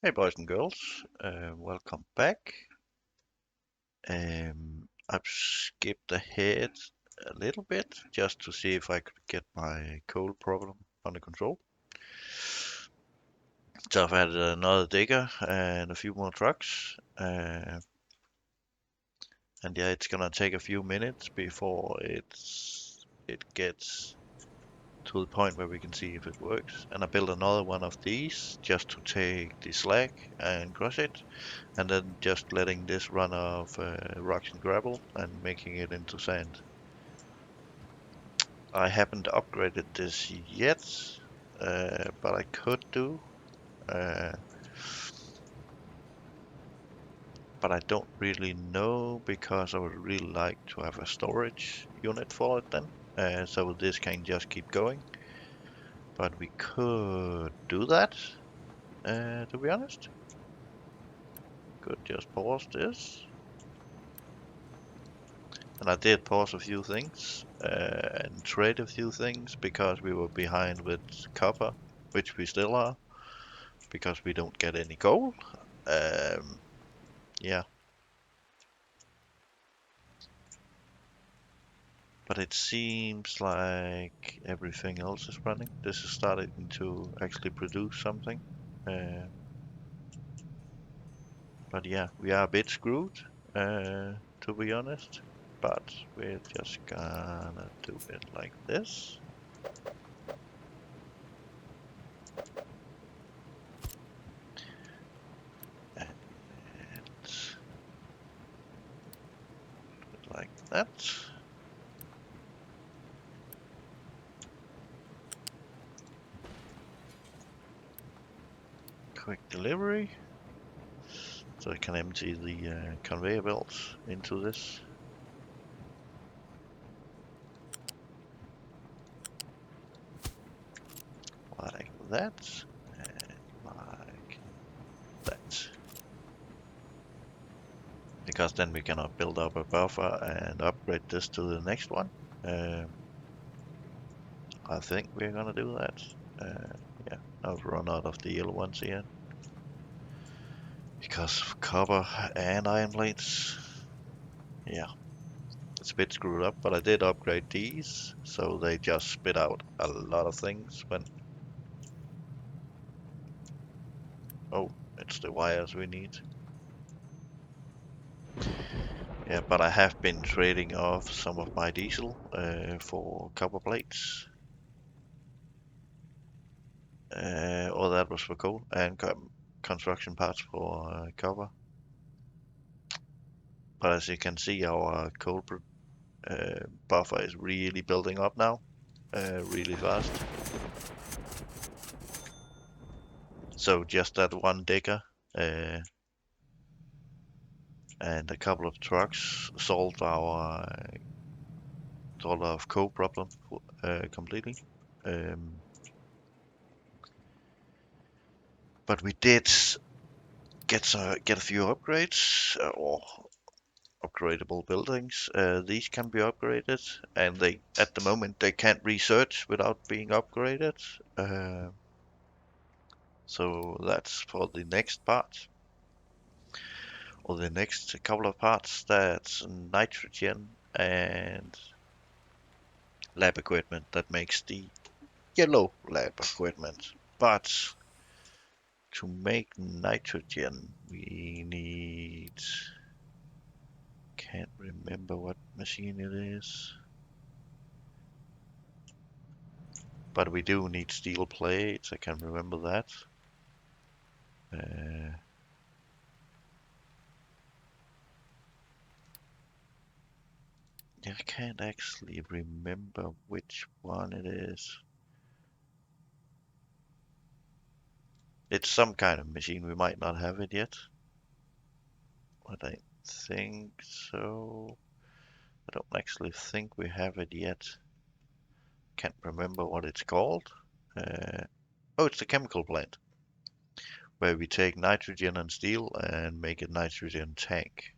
Hey boys and girls, welcome back. I've skipped ahead a little bit just to see if I could get my coal problem under control. So I've added another digger and a few more trucks. And yeah, it's gonna take a few minutes before it gets to the point where we can see if it works. And I built another one of these just to take the slag and crush it, and then just letting this run off rocks and gravel and making it into sand. I haven't upgraded this yet, but I could do. Uh, but I don't really know because I would really like to have a storage unit for it then. So this can just keep going. But we could do that, to be honest. Could just pause this. And I did pause a few things and trade a few things because we were behind with copper, which we still are, because we don't get any gold. Um, yeah, but it seems like everything else is running. This is starting to actually produce something. Uh, but yeah, we are a bit screwed, to be honest. But we're just gonna do it like this. And like that. Quick delivery. So I can empty the conveyor belts into this. Like that. And like that. Because then we can build up a buffer and upgrade this to the next one. Um, I think we're gonna do that. Yeah, I've run out of the yellow ones here. Because of copper and iron plates. Yeah, it's a bit screwed up, but I did upgrade these, so they just spit out a lot of things when... Oh, it's the wires we need. Yeah, but I have been trading off some of my diesel for copper plates. Or that was for coal and construction parts for copper. But as you can see, our coal buffer is really building up now, really fast. So just that one digger and a couple of trucks solved our sort of coal problem completely. Um, but we did get a few upgrades or upgradable buildings. These can be upgraded, and they at the moment they can't research without being upgraded. So that's for the next part, or the next couple of parts. That's nitrogen and lab equipment that makes the yellow lab equipment. But to make nitrogen, we need... Can't remember what machine it is. But we do need steel plates, I can remember that. Uh, yeah, I can't actually remember which one it is. It's some kind of machine, we might not have it yet. But I think so. I don't actually think we have it yet. Can't remember what it's called. Uh, oh, it's the chemical plant, where we take nitrogen and steel and make a nitrogen tank.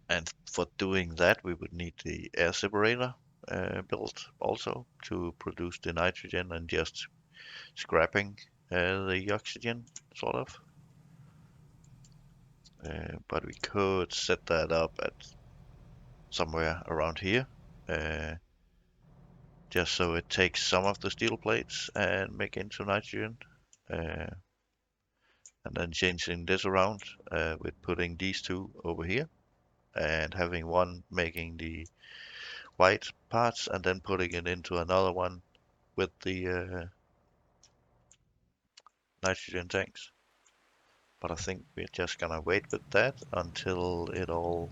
And for doing that, we would need the air separator built also to produce the nitrogen and just scrapping the oxygen, sort of. But we could set that up at somewhere around here, just so it takes some of the steel plates and make into nitrogen. And then changing this around with putting these two over here and having one making the white parts and then putting it into another one with the nitrogen tanks. But I think we're just gonna wait with that until it all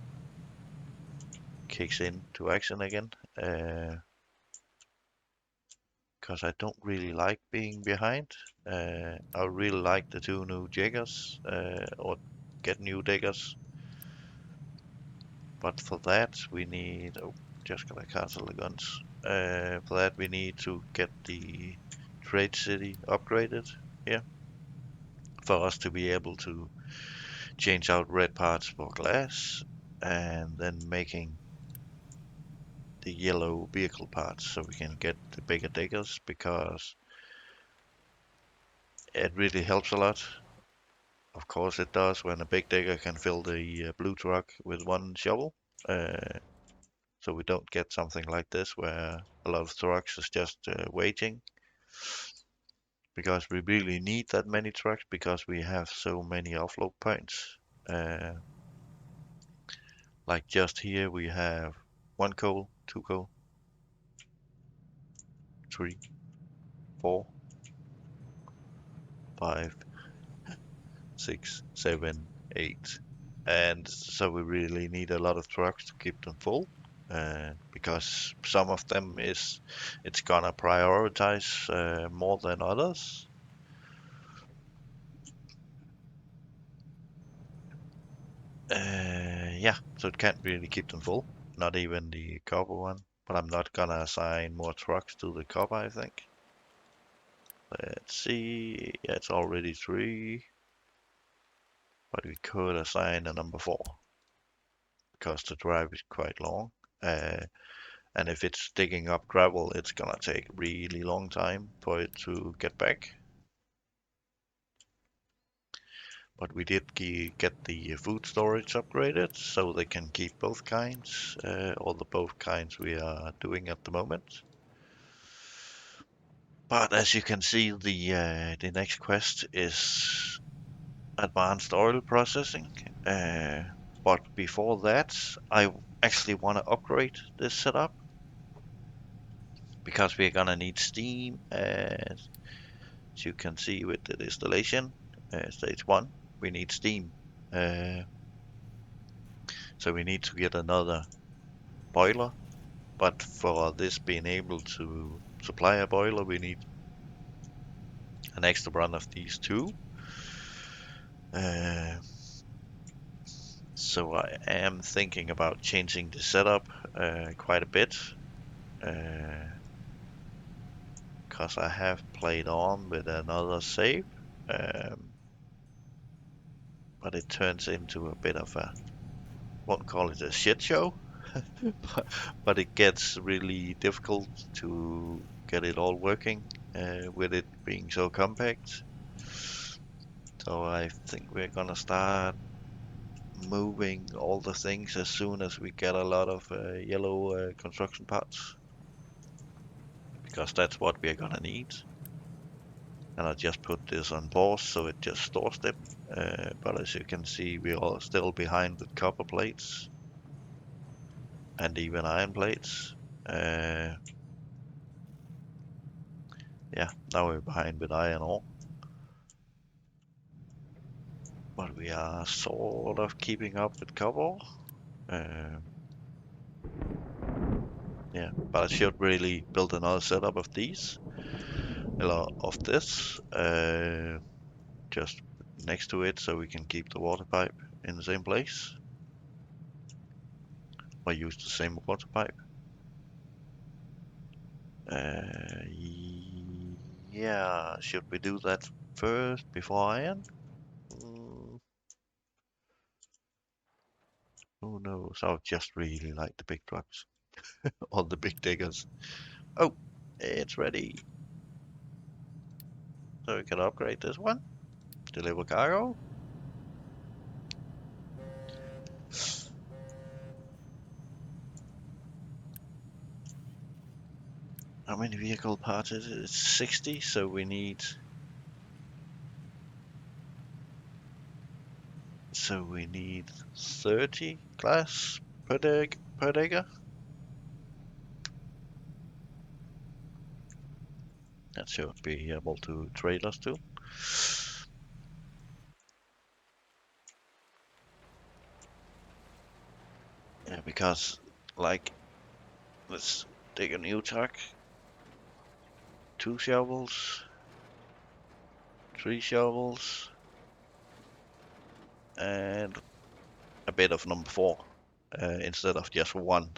kicks into action again. Because I don't really like being behind. I really like the two new diggers, or get new diggers. But for that we need, oh, just gonna cancel the guns. For that we need to get the trade city upgraded here for us to be able to change out red parts for glass and then making the yellow vehicle parts so we can get the bigger diggers, because it really helps a lot. Of course it does when a big digger can fill the blue truck with one shovel. So we don't get something like this where a lot of trucks is just waiting, because we really need that many trucks because we have so many offload points. Uh, like just here we have 1 coal, 2 coal, 3, 4, 5, 6, 7, 8. And so we really need a lot of trucks to keep them full. Because some of them it's gonna prioritize more than others. Yeah, so it can't really keep them full, not even the copper one. But I'm not gonna assign more trucks to the copper, I think. Let's see, yeah, it's already 3, but we could assign a number 4 because the drive is quite long. And if it's digging up gravel, it's gonna take a really long time for it to get back. But we did get the food storage upgraded so they can keep both kinds, or the both kinds we are doing at the moment. But as you can see, the next quest is advanced oil processing. But before that, I actually want to upgrade this setup because we're gonna need steam. As you can see with the installation, stage 1, we need steam. Uh, so we need to get another boiler. But for this being able to supply a boiler, we need an extra run of these two. Uh, so I am thinking about changing the setup quite a bit. Because I have played on with another save. Um, but it turns into a bit of a, won't call it a shit show, but it gets really difficult to get it all working with it being so compact. So I think we're gonna start moving all the things as soon as we get a lot of yellow construction parts, because that's what we're gonna need. And I just put this on pause so it just stores them. But as you can see, we are still behind with copper plates and even iron plates. Uh, yeah, now we're behind with iron ore. But we are sort of keeping up with copper. Uh, yeah, but I should really build another setup of these, of this, just next to it so we can keep the water pipe in the same place, or use the same water pipe. Yeah, should we do that first before iron? Mm, who knows? I would just really like the big trucks or the big diggers. Oh, it's ready. So we can upgrade this one. Deliver cargo. How many vehicle parts is it? It's 60, so we need 30 glass per digger. That should be able to trade us to. Yeah, because like let's dig a new truck. 2 shovels, 3 shovels, and a bit of number 4 instead of just 1.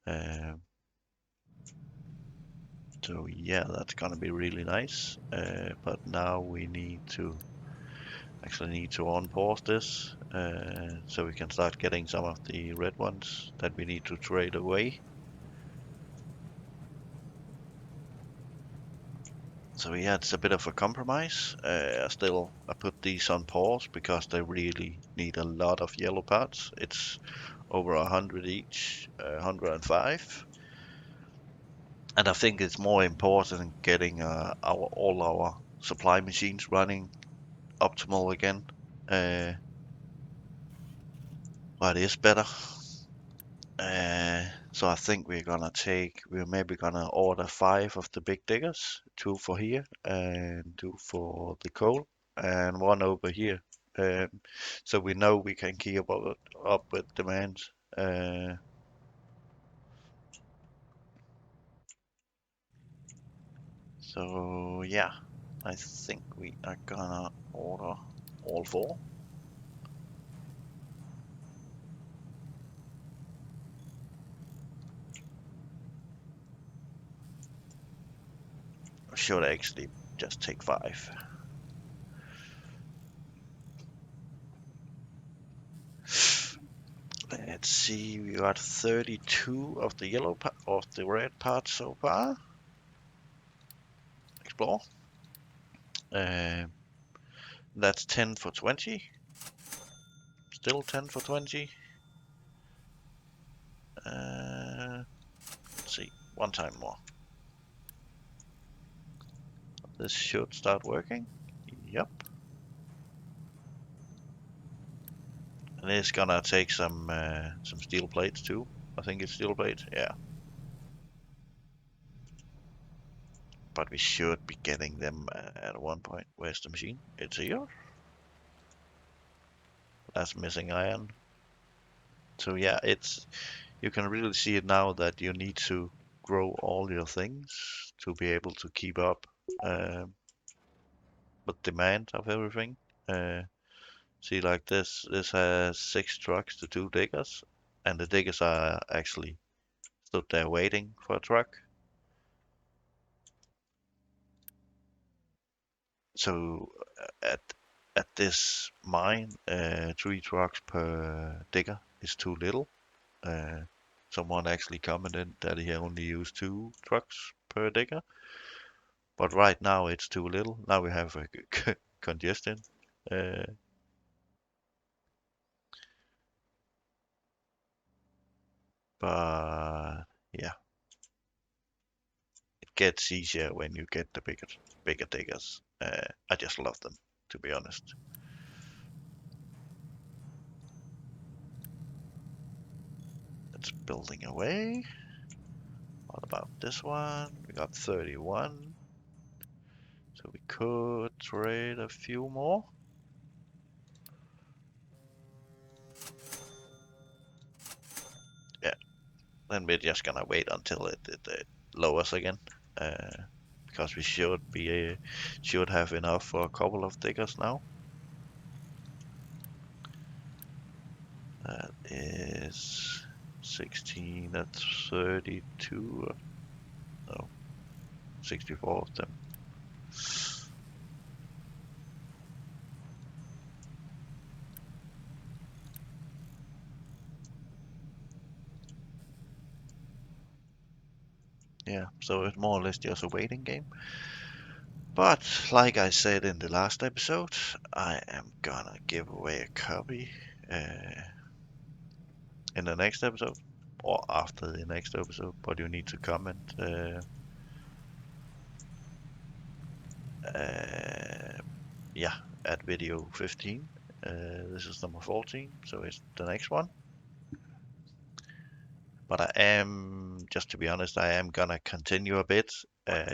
Um, so yeah, that's gonna be really nice. But now we need to unpause this so we can start getting some of the red ones that we need to trade away. So yeah, it's a bit of a compromise. Still, I put these on pause because they really need a lot of yellow parts. It's over 100 each, 105. And I think it's more important getting all our supply machines running optimal again. But it is better. So I think we're maybe gonna order 5 of the big diggers, 2 for here and 2 for the coal, and 1 over here. So we know we can keep up with demand. Uh, so yeah, I think we are gonna order all 4. Or should I actually just take 5? Let's see, we got 32 of the of the red parts so far. Explore. Um, that's 10 for 20. Still 10 for 20. Let's see, 1 time more. This should start working. Yep. And it's gonna take some steel plates too. I think it's steel plates. Yeah. But we should be getting them at one point. Where's the machine? It's here. That's missing iron. So yeah, you can really see it now that you need to grow all your things to be able to keep up with demand of everything. Uh, See, like this has 6 trucks to 2 diggers, and the diggers are actually stood there waiting for a truck. So at this mine, 3 trucks per digger is too little. Uh, Someone actually commented that he only used 2 trucks per digger, but right now it's too little. Now we have a congestion. Uh, but yeah, it gets easier when you get the bigger diggers. I just love them, to be honest. It's building away. What about this one? We got 31. So we could trade a few more. Yeah, then we're just gonna wait until it lowers again. Uh, because we should have enough for a couple of diggers now. That is 16, that's 32, no, 64 of them. Yeah, so it's more or less just a waiting game. But like I said in the last episode, I am gonna give away a copy in the next episode or after the next episode. But you need to comment. Yeah, at video 15. This is number 14, so it's the next one. But I am, just to be honest, I am gonna continue a bit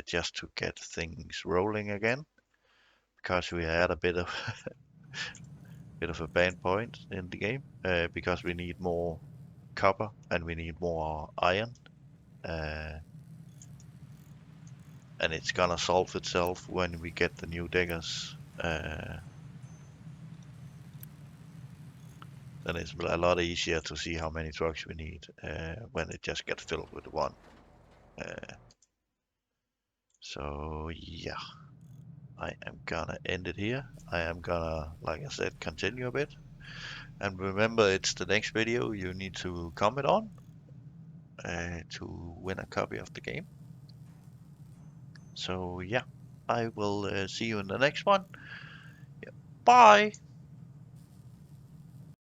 just to get things rolling again, because we are at a bit of a bad point in the game, because we need more copper and we need more iron, uh, and it's gonna solve itself when we get the new diggers. Then it's a lot easier to see how many trucks we need when it just gets filled with one. So yeah, I am gonna end it here. I am gonna, like I said, continue a bit. And remember, it's the next video you need to comment on to win a copy of the game. So yeah, I will see you in the next one. Yeah, bye!